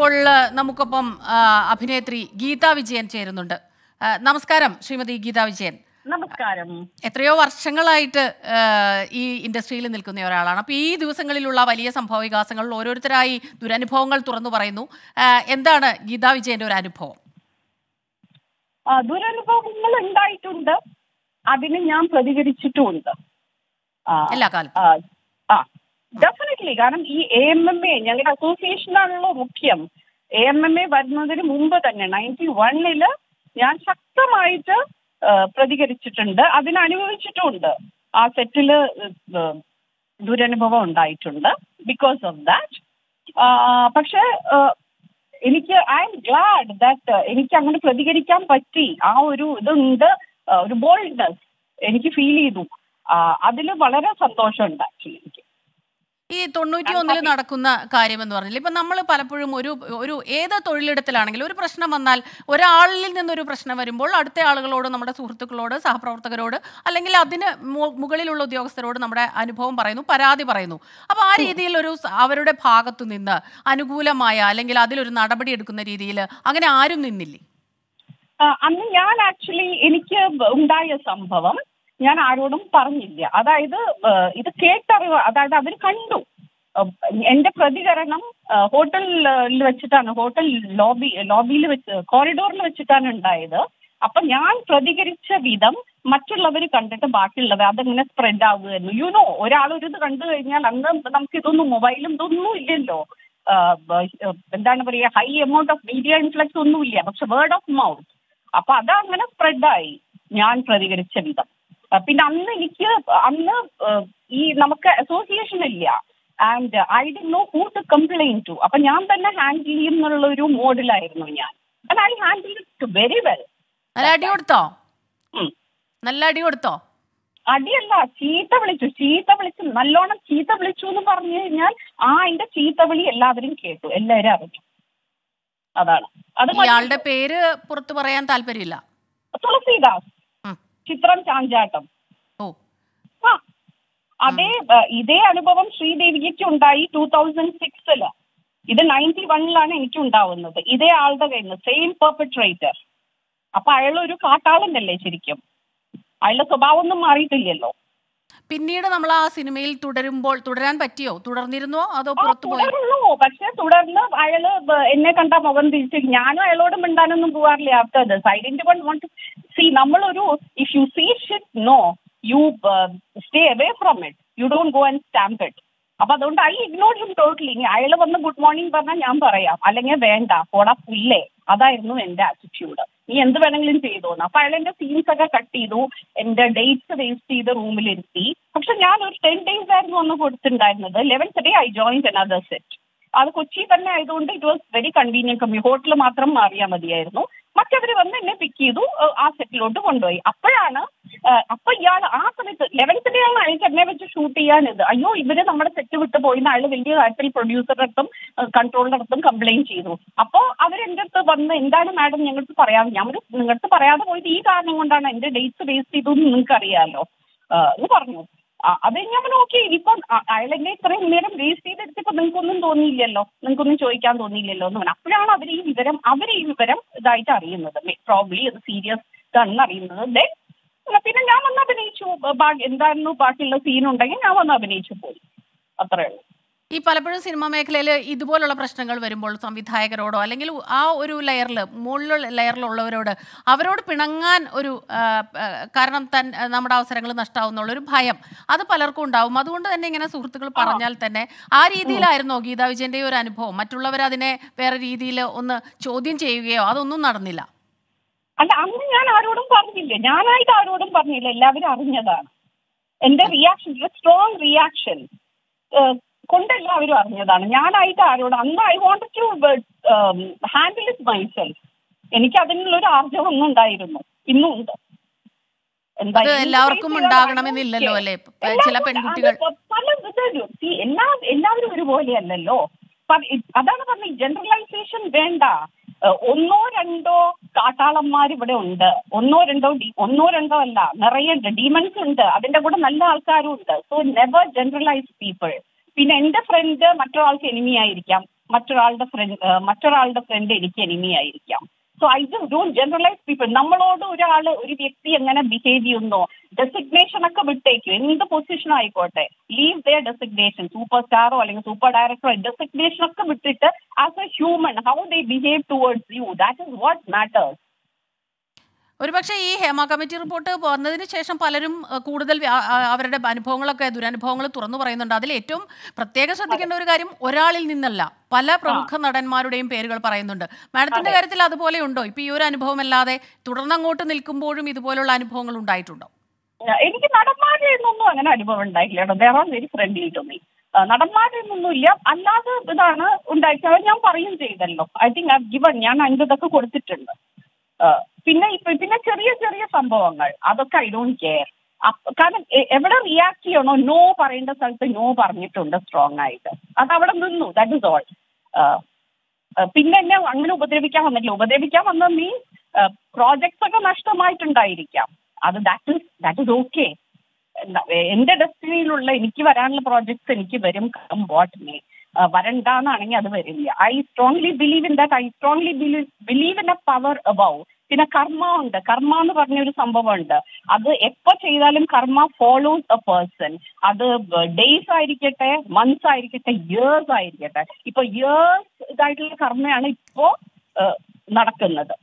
ഇപ്പോൾ നമുക്കൊപ്പം അഭിനേത്രി ഗീതാ വിജയൻ ചേരുന്നുണ്ട്. നമസ്കാരം ശ്രീമതി ഗീതാ വിജയൻ. നമസ്കാരം. എത്രയോ വർഷങ്ങളായിട്ട് ഈ ഇൻഡസ്ട്രിയിൽ നിൽക്കുന്ന ഒരാളാണ്. അപ്പോൾ ഈ ദിവസങ്ങളിലുള്ള വലിയ സംഭവ വികാസങ്ങളിൽ ഓരോരുത്തരായി ദുരനുഭവങ്ങൾ തുറന്നു പറയുന്നു. എന്താണ് ഗീതാ വിജയന്റെ ഒരു അനുഭവം? ദുരനുഭവങ്ങൾ ഉണ്ടായിട്ടുണ്ട്, അതിന് ഞാൻ പ്രതികരിച്ചിട്ടുമുണ്ട് എല്ലാ കാലത്തും. ഡെഫിനറ്റ്ലി. കാരണം ഈ AMMA ഞങ്ങളുടെ അസോസിയേഷനാണല്ലോ മുഖ്യം. AMMA വരുന്നതിന് മുമ്പ് തന്നെ 91 ഞാൻ ശക്തമായിട്ട് പ്രതികരിച്ചിട്ടുണ്ട്, അതിനനുഭവിച്ചിട്ടുമുണ്ട്. ആ സെറ്റില് ദുരനുഭവം ഉണ്ടായിട്ടുണ്ട് ബിക്കോസ് ഓഫ് ദാറ്റ്. പക്ഷെ എനിക്ക് ഐ എം ഗ്ലാഡ് ദാറ്റ് എനിക്ക് അങ്ങനെ പ്രതികരിക്കാൻ പറ്റി. ആ ഒരു ഇതുണ്ട്, ഒരു ബോൾഡ്നെസ് എനിക്ക് ഫീൽ ചെയ്തു. അതിൽ വളരെ സന്തോഷമുണ്ട് ആക്ച്വലി എനിക്ക്. ഈ 91 നടക്കുന്ന കാര്യം എന്ന് പറഞ്ഞാൽ ഇപ്പം നമ്മൾ പലപ്പോഴും ഒരു ഏത് തൊഴിലിടത്തിലാണെങ്കിലും ഒരു പ്രശ്നം വന്നാൽ ഒരാളിൽ നിന്നൊരു പ്രശ്നം വരുമ്പോൾ അടുത്ത ആളുകളോട്, നമ്മുടെ സുഹൃത്തുക്കളോട്, സഹപ്രവർത്തകരോട്, അല്ലെങ്കിൽ അതിന് മുകളിലുള്ള ഉദ്യോഗസ്ഥരോട് നമ്മുടെ അനുഭവം പറയുന്നു, പരാതി പറയുന്നു. അപ്പോൾ ആ രീതിയിൽ അവരുടെ ഭാഗത്തു നിന്ന് അനുകൂലമായ അല്ലെങ്കിൽ അതിലൊരു നടപടി എടുക്കുന്ന രീതിയിൽ അങ്ങനെ ആരും നിന്നില്ലേ? അന്ന് ഞാൻ ആക്ച്വലി എനിക്ക് ഉണ്ടായ സംഭവം ഞാൻ ആരോടും പറഞ്ഞില്ല. അതായത് ഇത് കേട്ടറിവ്, അതായത് അവർ കണ്ടു. എന്റെ പ്രതികരണം ഹോട്ടലിൽ വെച്ചിട്ടാണ്, ഹോട്ടൽ ലോബിയിൽ വെച്ച്, കോറിഡോറിൽ വെച്ചിട്ടാണ് ഉണ്ടായത്. അപ്പൊ ഞാൻ പ്രതികരിച്ച വിധം മറ്റുള്ളവർ കണ്ടിട്ട് ബാക്കിയുള്ളവർ അതങ്ങനെ സ്പ്രെഡ് ആവുകയായിരുന്നു. യുനോ, ഒരാളൊരിത് കണ്ടു കഴിഞ്ഞാൽ അന്ന് നമുക്ക് ഇതൊന്നും മൊബൈലും ഇതൊന്നും ഇല്ലല്ലോ, എന്താണ് പറയുക, high amount of media influence ഒന്നുമില്ല. പക്ഷെ വേർഡ് ഓഫ് മൗത്ത്, അപ്പൊ അതങ്ങനെ സ്പ്രെഡായി ഞാൻ പ്രതികരിച്ച വിധം. പിന്നെ അന്ന് ഈ നമുക്ക് അസോസിയേഷൻ ഇല്ല, and I didn't know who to complain to. അപ്പൊ ഞാൻ തന്നെ ഹാൻഡിൽ ചെയ്യും എന്നുള്ള ഒരു മോഡിലായിരുന്നു ഞാൻ. And I handle it very well. നല്ല അടി കൊടുത്തോ? അടിയല്ല, ചീത്ത വിളിച്ചു, നല്ലോണം ചീത്ത വിളിച്ചു എന്ന് പറഞ്ഞു കഴിഞ്ഞാൽ എന്റെ ചീത്തവിളി എല്ലാവരും കേട്ടു, എല്ലാവരും അറിഞ്ഞു. അതാണ്. ഇയാളുടെ പേര് പുറത്തു പറയാൻ താല്പര്യമില്ല. തുളസീദാസ്, ചിത്രം ചാഞ്ചാട്ടം. ഇതേ അനുഭവം ശ്രീദേവിക്ക് ഉണ്ടായി 2006. ഇത് 91 എനിക്ക് ഉണ്ടാവുന്നത്. ഇതേ ആളുടെ കയ്യിൽ നിന്ന്, സെയിം പെർപെട്രേറ്റർ. അപ്പൊ അയാളൊരു കാട്ടാളനല്ലേ ശരിക്കും, അയാളുടെ സ്വഭാവം ഒന്നും മാറിയിട്ടില്ലല്ലോ. പിന്നീട് നമ്മൾ ആ സിനിമയിൽ തുടരാൻ പറ്റിയോ? തുടർന്നിരുന്നോ അതോ പുറത്തു പോയോ? പക്ഷെ തുടർന്ന് അയാള് എന്നെ കണ്ട മുഖം തിരിച്ചു. ഞാനും അയാളോട് മിണ്ടാനൊന്നും പോവാറില്ല. After this I didn't want to see. നമ്മളൊരു if you see shit no, you stay away from it, you don't go and stamp it. അപ്പൊ അതുകൊണ്ട് ഐ ഇഗ്നോർ ഹിം ടോട്ടലി. അയാൾ വന്ന് ഗുഡ് മോർണിംഗ് പറഞ്ഞാൽ ഞാൻ പറയാം, അല്ലെങ്കിൽ വേണ്ട പോടാ പുല്ലേ. അതായിരുന്നു എന്റെ ആറ്റിറ്റ്യൂഡ്. നീ എന്ത് വേണമെങ്കിലും ചെയ്തോന്ന്. അപ്പൊ അയാൾ എന്റെ സീൻസ് ഒക്കെ കട്ട് ചെയ്തു, എന്റെ ഡേറ്റ്സ് വേസ്റ്റ് ചെയ്ത് റൂമിലിരുത്തി. പക്ഷെ ഞാൻ ഒരു 10 days ആയിരുന്നു അന്ന് കൊടുത്തിട്ടുണ്ടായിരുന്നത്. 11th day I joined another set. അത് കൊച്ചി തന്നെ ആയതുകൊണ്ട് it was very convenient. Hotel മാത്രം മാറിയാൽ മതിയായിരുന്നു. മറ്റവര് വന്ന് എന്നെ പിക്ക് ചെയ്തു, ആ സെറ്റിലോട്ട് കൊണ്ടുപോയി. അപ്പൊ ഇയാൾ ആ സമയത്ത് 11th day ആണ് അയാൾക്ക് എന്നെ വെച്ച് ഷൂട്ട് ചെയ്യാനിത്. അയ്യോ, ഇവര് നമ്മുടെ സെറ്റ് വിട്ട് പോയിന്ന് അയാൾ വലിയ കാര്യത്തിൽ പ്രൊഡ്യൂസറുടെ അടുത്തും കൺട്രോളിന്റെ അടുത്തും കംപ്ലൈന്റ് ചെയ്തു. അപ്പോ അവരെന്റെ അടുത്ത് വന്ന്, എന്താണ് മാഡം ഞങ്ങൾക്ക് പറയാതെ, ഞാൻ നിങ്ങളുടെ പറയാതെ പോയിട്ട് ഈ കാരണം കൊണ്ടാണ് എന്റെ ഡേറ്റ്സ് വേസ്റ്റ് ചെയ്തു എന്ന് നിങ്ങൾക്ക് അറിയാമല്ലോ എന്ന് പറഞ്ഞു. അത് ഞാൻ നോക്കി. ഇപ്പം അയാളെന്നെ ഇത്രയും നേരം വേസ്റ്റ് ചെയ്തെടുത്തിപ്പോ നിങ്ങൾക്കൊന്നും തോന്നിയില്ലല്ലോ, നിങ്ങൾക്കൊന്നും ചോദിക്കാൻ തോന്നിയില്ലല്ലോ എന്ന് പറഞ്ഞു. അപ്പോഴാണ് അവർ ഈ വിവരം ഇതായിട്ട് അറിയുന്നത്. പ്രോബ്ലി അത് സീരിയസ് ഇതാണെന്ന് അറിയുന്നത്. പിന്നെ ഞാൻ വന്ന് അഭിനയിച്ചു. എന്തായിരുന്നു ബാക്കിയുള്ള സീൻ ഉണ്ടെങ്കിൽ ഞാൻ വന്ന് അഭിനയിച്ചു പോയി, അത്രേ ഉള്ളൂ. ഈ പലപ്പോഴും സിനിമാ മേഖലയിൽ ഇതുപോലുള്ള പ്രശ്നങ്ങൾ വരുമ്പോൾ സംവിധായകരോടോ അല്ലെങ്കിൽ ആ ഒരു മുകളിലുള്ള ലെയറിലുള്ളവരോട് അവരോട് പിണങ്ങാൻ കാരണം നമ്മുടെ അവസരങ്ങൾ നഷ്ടമാവുന്നുള്ളൊരു ഭയം അത് പലർക്കും ഉണ്ടാവും. അതുകൊണ്ട് തന്നെ ഇങ്ങനെ സുഹൃത്തുക്കൾ പറഞ്ഞാൽ തന്നെ ആ രീതിയിലായിരുന്നോ ഗീതാ വിജയന്റെ ഒരു അനുഭവം? മറ്റുള്ളവർ അതിനെ വേറെ രീതിയിൽ ഒന്ന് ചോദ്യം ചെയ്യുകയോ അതൊന്നും നടന്നില്ല? അല്ല, അന്ന് ഞാൻ ആരോടും പറഞ്ഞില്ല, ഞാനായിട്ട് ആരോടും പറഞ്ഞില്ല. എല്ലാവരും അറിഞ്ഞതാണ്. എന്റെ റിയാക്ഷൻ, സ്ട്രോങ് റിയാക്ഷൻ കൊണ്ട് എല്ലാവരും അറിഞ്ഞതാണ്. ഞാനായിട്ട് ആരോടും അന്ന് I want to handle it myself. എനിക്ക് അതിനുള്ളൊരു ആർജവം ഒന്നും ഉണ്ടായിരുന്നു, ഇന്നും ഉണ്ട്. എല്ലാവർക്കും ഉണ്ടാകണമെന്നില്ലല്ലോ അല്ലേ? ചില പെൺകുട്ടികൾ എല്ലാവരും ഒരുപോലെയല്ലല്ലോ. അതാണ് പറഞ്ഞത്, ജനറലൈസേഷൻ വേണ്ട. ഒന്നോ രണ്ടോ കാട്ടാളന്മാർ ഇവിടെ ഉണ്ട്, ഒന്നോ രണ്ടോ അല്ല, നിറയെ ഡീമൺസ് ഉണ്ട്, അതിന്റെ കൂടെ നല്ല ആൾക്കാരും ഉണ്ട്. So never generalise people. പിന്നെ എന്റെ ഫ്രണ്ട് മറ്റൊരാൾക്ക് എനിമി ആയിരിക്കാം, മറ്റൊരാളുടെ ഫ്രണ്ട് എനിക്ക് എനിമി ആയിരിക്കാം. So I just don't generalise people. നമ്മളോട് ഒരു വ്യക്തി എങ്ങനെ ബിഹേവ് ചെയ്യുന്നോ, ഡെസിഗ്നേഷൻ ഒക്കെ വിട്ടേക്കും, എന്ത് പൊസിഷൻ ആയിക്കോട്ടെ, ലീവ് ദെയർ ഡെസിഗ്നേഷൻ, സൂപ്പർ സ്റ്റാറോ അല്ലെങ്കിൽ സൂപ്പർ ഡയറക്ടറോ, ഡെസിഗ്നേഷൻ ഒക്കെ വിട്ടിട്ട് as A human how they behave towards U, that is what matters. ഒരുപക്ഷെ ഈ ഹേമ കമ്മിറ്റി റിപ്പോർട്ട് വന്നതിന് ശേഷം പലരും കൂടുതൽ അവരുടെ അനുഭവങ്ങളൊക്കെ ദുരനുഭവങ്ങൾ തുറന്നു പറയുന്നുണ്ട്. അതിൽ ഏറ്റവും പ്രത്യേകം ശ്രദ്ധിക്കേണ്ട ഒരു കാര്യം ഒരാളിൽ നിന്നല്ല, പല പ്രമുഖ നടന്മാരുടെയും പേരുകൾ പറയുന്നുണ്ട്. മാഡത്തിന്റെ കാര്യത്തിൽ അതുപോലെ ഉണ്ടോ? ഇപ്പൊ ഈ ഒരു അനുഭവം അല്ലാതെ തുടർന്നങ്ങോട്ട് നിൽക്കുമ്പോഴും ഇതുപോലുള്ള അനുഭവങ്ങൾ ഉണ്ടായിട്ടുണ്ടോ? എനിക്ക് നടന്മാരിൽ നിന്നൊന്നും അങ്ങനെ അനുഭവം ഉണ്ടായിട്ടില്ല. They are very friendly to me. നടന്മാരിൽ നിന്നൊന്നുമില്ല. അല്ലാതെ ഇതാണ് ഉണ്ടായിട്ടുള്ളത്. ഞാൻ പറയും ചെയ്തല്ലോ, ഐ തിങ്ക് ഐ ഗിവൺ, ഞാൻ അതിൻ്റെ ഇതൊക്കെ കൊടുത്തിട്ടുണ്ട്. പിന്നെ ചെറിയ ചെറിയ സംഭവങ്ങൾ അതൊക്കെ ഐ ഡോണ്ട് കെയർ. കാരണം എവിടെ റിയാക്ട് ചെയ്യണോ, നോ പറയേണ്ട സ്ഥലത്ത് നോ പറഞ്ഞിട്ടുണ്ട് സ്ട്രോങ് ആയിട്ട്. അത് അവിടെ നിന്നു, ദാറ്റ് ഇസ് ഓൾ. പിന്നെ എന്നെ അങ്ങനെ ഉപദ്രവിക്കാൻ വന്നിട്ടില്ല. ഉപദ്രവിക്കാൻ വന്ന മീൻസ് പ്രോജക്ട്സ് ഒക്കെ നഷ്ടമായിട്ടുണ്ടായിരിക്കാം. അത് ദാറ്റ് ഇസ് ഓക്കെ. എന്റെ ഡെസ്റ്റിനിയിലുള്ള എനിക്ക് വരാനുള്ള പ്രോജക്ട്സ് എനിക്ക് വരും, കം വാട്ട് മേ. വരണ്ടാന്നാണെങ്കിൽ അത് വരില്ല. I strongly believe in that. I strongly believe in A power above. പിന്നെ കർമ്മ ഉണ്ട്. കർമ്മ എന്ന് പറഞ്ഞൊരു സംഭവം ഉണ്ട്. അത് എപ്പോ ചെയ്താലും കർമ്മ ഫോളോസ് എ പേഴ്സൺ. അത് ഡേയ്സ് ആയിരിക്കട്ടെ, മന്ത്സ് ആയിരിക്കട്ടെ, ഇയേഴ്സ് ആയിരിക്കട്ടെ. ഇപ്പൊ ഇയേഴ്സ് ഇതായിട്ടുള്ള കർമ്മയാണ് ഇപ്പോ നടക്കുന്നത്.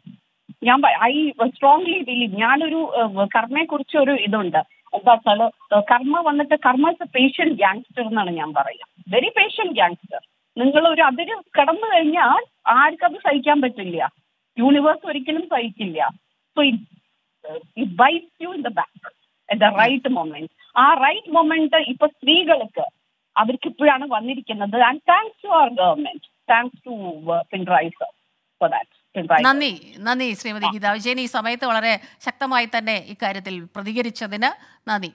I strongly believe. ഞാനൊരു കർമ്മയെ കുറിച്ച് ഒരു ഇതുണ്ട്. എന്താ വെച്ചാല് കർമ്മ വന്നിട്ട് കർമ്മ ഇസ് എ പേഷ്യന്റ് ഗ്യാങ്സ്റ്റർ എന്നാണ് ഞാൻ പറയാം. Very patient gangster. നിങ്ങൾ ഒരു അതിര് കടന്നു കഴിഞ്ഞാൽ ആർക്കത് സഹിക്കാൻ പറ്റില്ല. യൂണിവേഴ്സ് ഒരിക്കലും സഹിക്കില്ല. So it bites you in the back at the right moment. ആ റൈറ്റ് മൊമെന്റ് ഇപ്പൊ സ്ത്രീകൾക്ക് അവർക്ക് ഇപ്പോഴാണ് വന്നിരിക്കുന്നത്. And thanks to our government, thanks to Pinarayi sir for that. നന്ദി ശ്രീമതി ഗീത വിജയൻ. ഈ സമയത്ത് വളരെ ശക്തമായി തന്നെ ഇക്കാര്യത്തിൽ പ്രതികരിച്ചതിന് നന്ദി.